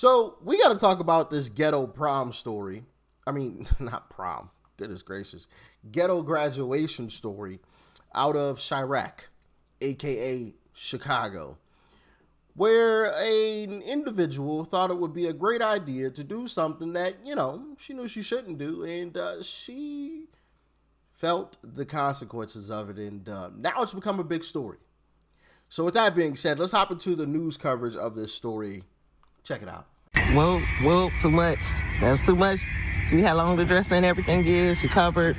So we got to talk about this ghetto prom story. I mean, not prom. Goodness gracious. Ghetto graduation story out of Chirac, a.k.a. Chicago, where an individual thought it would be a great idea to do something that, she knew she shouldn't do, and she felt the consequences of it, and now it's become a big story. So with that being said, let's hop into the news coverage of this story. Check it out. Well, too much. That was too much. See how long the dress and everything is? She covered.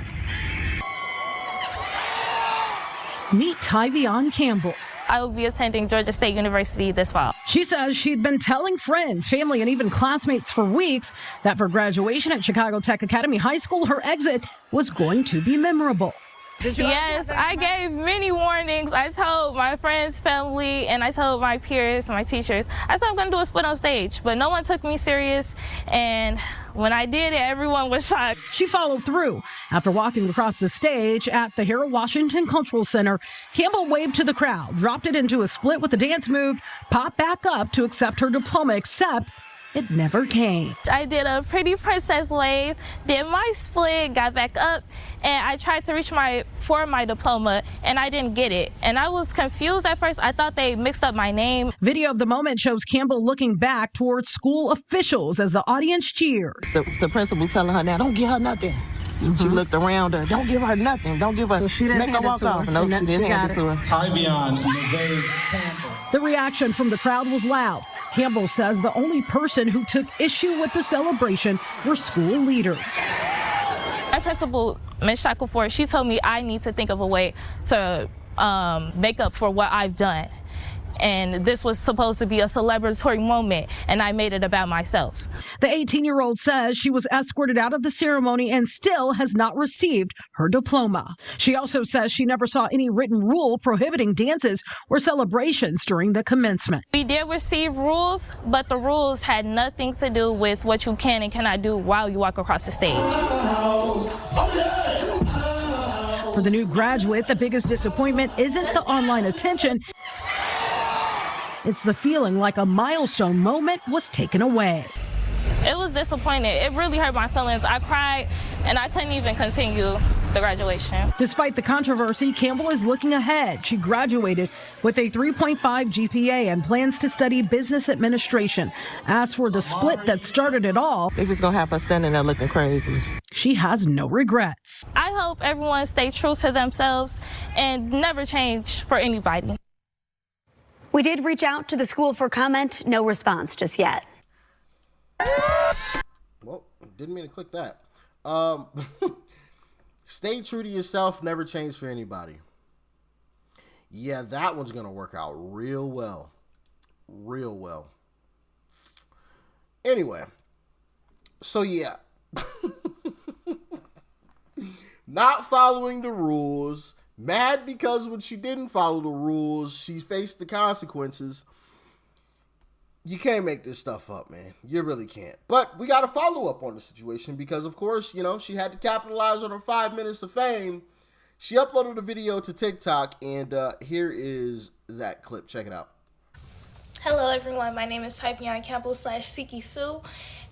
Meet Tyvion Campbell. I will be attending Georgia State University this fall. She says she'd been telling friends, family, and even classmates for weeks that for graduation at Chicago Tech Academy High School, her exit was going to be memorable. Yes, I gave many warnings. I told my friends, family, and I told my peers, my teachers, I said I'm going to do a split on stage, but no one took me serious, and when I did it, everyone was shocked. She followed through. After walking across the stage at the Harold Washington Cultural Center, Campbell waved to the crowd, dropped it into a split with a dance move, popped back up to accept her diploma, except it never came. I did a pretty princess wave, did my split, got back up, and I tried to reach for my diploma, and I didn't get it. And I was confused at first. I thought they mixed up my name. Video of the moment shows Campbell looking back towards school officials as the audience cheered. The principal telling her now, don't give her nothing. Mm-hmm. She looked around her, don't give her nothing, don't give her, so she didn't make her walk off. No, she didn't hand it to her. Tyvion Campbell. The reaction from the crowd was loud. Campbell says the only person who took issue with the celebration were school leaders. My principal, Ms. Shackleford, she told me I need to think of a way to make up for what I've done. And this was supposed to be a celebratory moment, and I made it about myself. The 18-year-old says she was escorted out of the ceremony and still has not received her diploma. She also says she never saw any written rule prohibiting dances or celebrations during the commencement. We did receive rules, but the rules had nothing to do with what you can and cannot do while you walk across the stage. For the new graduate, the biggest disappointment isn't the online attention. It's the feeling like a milestone moment was taken away. It was disappointing. It really hurt my feelings. I cried, and I couldn't even continue the graduation. Despite the controversy, Campbell is looking ahead. She graduated with a 3.5 GPA and plans to study business administration. As for the split that started it all, they're just gonna have her standing there looking crazy. She has no regrets. I hope everyone stay true to themselves and never change for anybody. We did reach out to the school for comment. No response just yet. Well, didn't mean to click that. Stay true to yourself. Never change for anybody. Yeah, that one's going to work out real well. Real well. Anyway. So, yeah. Not following the rules. Mad because when she didn't follow the rules, she faced the consequences. You can't make this stuff up, man. You really can't. But we got to follow up on the situation because, of course, she had to capitalize on her 5 minutes of fame. She uploaded a video to TikTok, and here is that clip. Check it out. Hello, everyone. My name is Tyvion Campbell /Siki Sue,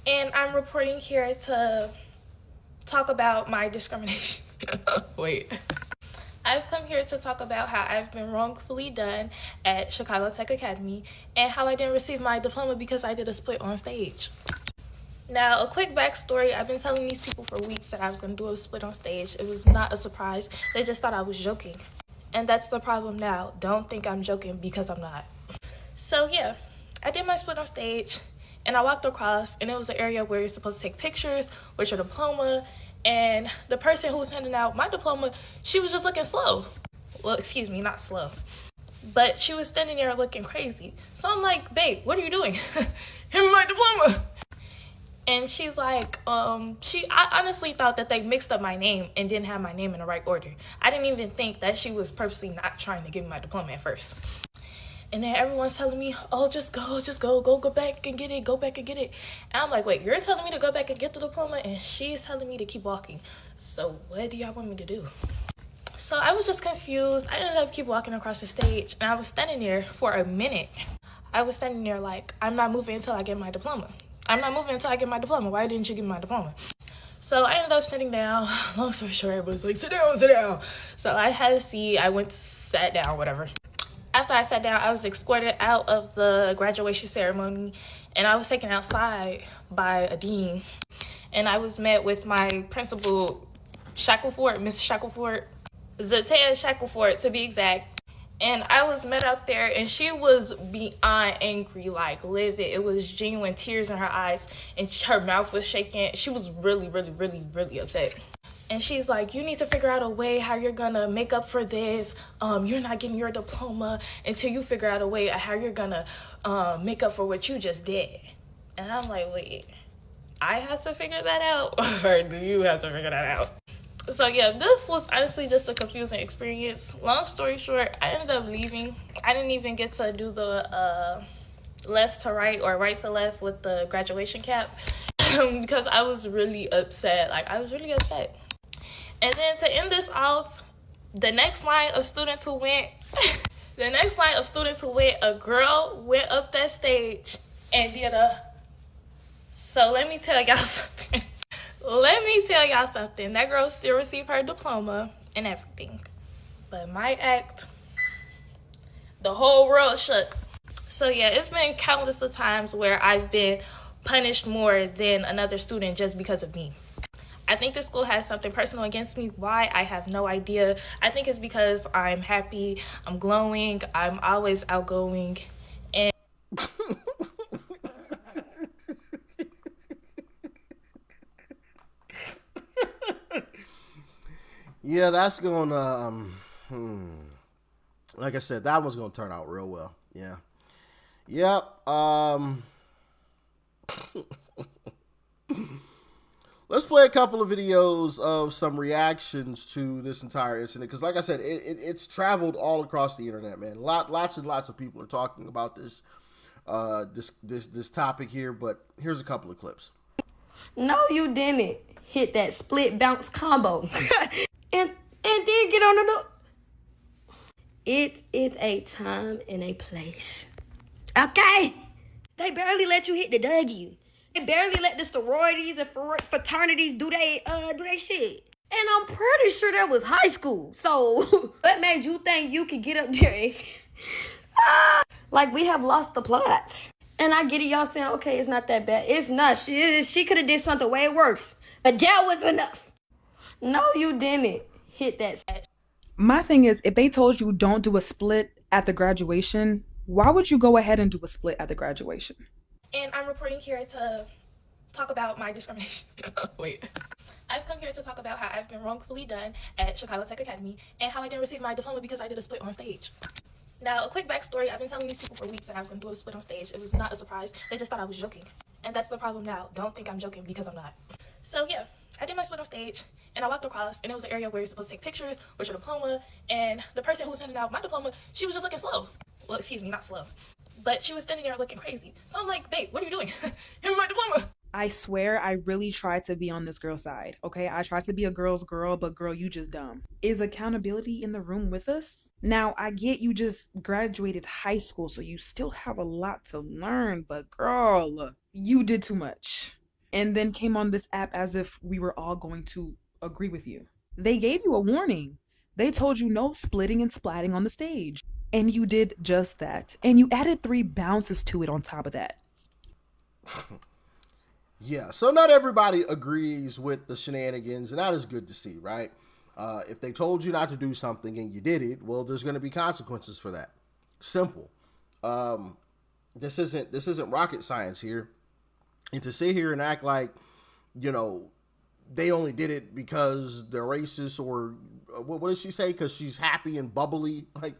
and I'm reporting here to talk about my discrimination. Wait. I've come here to talk about how I've been wrongfully done at Chicago Tech Academy and how I didn't receive my diploma because I did a split on stage. Now, a quick backstory. I've been telling these people for weeks that I was going to do a split on stage. It was not a surprise. They just thought I was joking. And that's the problem now. Don't think I'm joking because I'm not. So, yeah, I did my split on stage and I walked across, and it was an area where you're supposed to take pictures with your diploma. And the person who was handing out my diploma, she was just looking slow. Well, excuse me, not slow. But she was standing there looking crazy. So I'm like, babe, what are you doing? Hand me my diploma. And she's like, I honestly thought that they mixed up my name and didn't have my name in the right order. I didn't even think that she was purposely not trying to give me my diploma at first. And then everyone's telling me, oh, just go back and get it, go back and get it. And I'm like, wait, you're telling me to go back and get the diploma, and she's telling me to keep walking. So what do y'all want me to do? So I was just confused. I ended up keep walking across the stage, and I was standing there for a minute. I was standing there like, I'm not moving until I get my diploma. I'm not moving until I get my diploma. Why didn't you give me my diploma? So I ended up sitting down. Long story short, it was like, sit down, sit down. So I had a seat. I went, sat down, whatever. After I sat down, I was escorted out of the graduation ceremony, and I was taken outside by a dean. And I was met with my principal, Shackleford, Miss Shackleford, Zatea Shackleford to be exact. And I was met out there, and she was beyond angry, like livid. It was genuine tears in her eyes, and her mouth was shaking. She was really, really, really, really upset. And she's like, you need to figure out a way how you're gonna make up for this. You're not getting your diploma until you figure out a way how you're gonna make up for what you just did. And I'm like, wait, I have to figure that out, or do you have to figure that out? So yeah, this was honestly just a confusing experience. Long story short, I ended up leaving. I didn't even get to do the left to right or right to left with the graduation cap because I was really upset. Like, I was really upset. And then to end this off, the next line of students who went, a girl went up that stage and did a, so let me tell y'all something. That girl still received her diploma and everything. But my act, the whole world shook. So yeah, it's been countless of times where I've been punished more than another student just because of me. I think this school has something personal against me. Why? I have no idea. I think it's because I'm happy, I'm glowing, I'm always outgoing, and Yeah, that's gonna like I said, that one's gonna turn out real well. Yeah. Yep. Let's play a couple of videos of some reactions to this entire incident, because like I said, it's traveled all across the internet, man. Lots and lots of people are talking about this this topic here, but here's a couple of clips. No, you didn't hit that split bounce combo. and then get on the door. It is a time and a place. Okay? They barely let you hit the Dougie. They barely let the sororities and fraternities do they shit. And I'm pretty sure that was high school. So what made you think you could get up there? Like, we have lost the plot. And I get it, y'all saying, okay, it's not that bad. It's not. She could have did something way worse. But that was enough. No, you didn't hit that. My thing is, if they told you don't do a split at the graduation, why would you go ahead and do a split at the graduation? And I'm reporting here to talk about my discrimination. Wait. I've come here to talk about how I've been wrongfully done at Chicago Tech Academy and how I didn't receive my diploma because I did a split on stage. Now, a quick backstory. I've been telling these people for weeks that I was going to do a split on stage. It was not a surprise. They just thought I was joking. And that's the problem now. Don't think I'm joking, because I'm not. So yeah, I did my split on stage, and I walked across, and it was an area where you're supposed to take pictures with your diploma, and the person who was handing out my diploma, she was just looking slow. Well, excuse me, not slow. But she was standing there looking crazy. So I'm like, babe, what are you doing? Give me my diploma. I swear I really tried to be on this girl's side, okay? I tried to be a girl's girl, but girl, you just dumb. Is accountability in the room with us? Now, I get you just graduated high school, so you still have a lot to learn, but girl, you did too much. And then came on this app as if we were all going to agree with you. They gave you a warning. They told you no splitting and splatting on the stage. And you did just that. And you added 3 bounces to it on top of that. Yeah, so not everybody agrees with the shenanigans, and that is good to see, right? If they told you not to do something and you did it, well, there's going to be consequences for that. Simple. This isn't rocket science here. And to sit here and act like, you know, they only did it because they're racist, or what did she say? Because she's happy and bubbly. Like,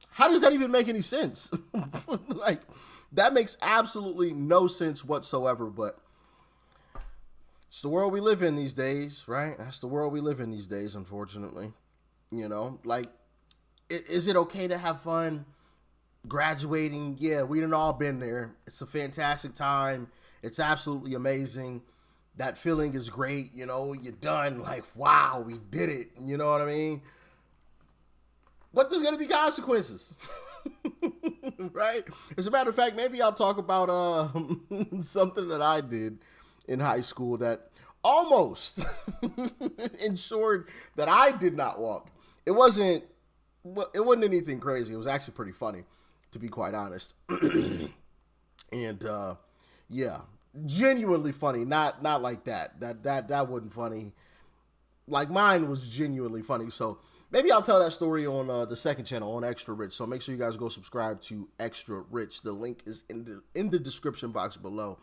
how does that even make any sense? Like, that makes absolutely no sense whatsoever, but it's the world we live in these days, right? That's the world we live in these days, unfortunately. You know, like, is it okay to have fun graduating? Yeah, we done all been there. It's a fantastic time. It's absolutely amazing. That feeling is great. You know, you're done. Like, wow, we did it. You know what I mean? But there's going to be consequences. Right? As a matter of fact, maybe I'll talk about something that I did in high school that almost ensured that I did not walk. It wasn't anything crazy. It was actually pretty funny, to be quite honest. And yeah, genuinely funny. Not like that. That wasn't funny. Like, mine was genuinely funny. So maybe I'll tell that story on the second channel on Extra Rich. So make sure you guys go subscribe to Extra Rich. The link is in the description box below.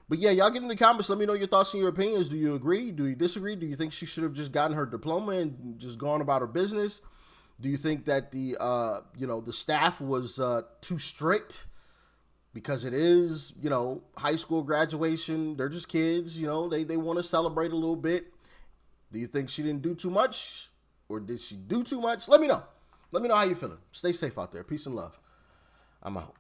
But yeah, y'all get in the comments. Let me know your thoughts and your opinions. Do you agree? Do you disagree? Do you think she should have just gotten her diploma and just gone about her business? Do you think that the the staff was too strict? Because it is, high school graduation. They're just kids, they want to celebrate a little bit. Do you think she didn't do too much? Or did she do too much? Let me know. Let me know how you're feeling. Stay safe out there. Peace and love. I'm out.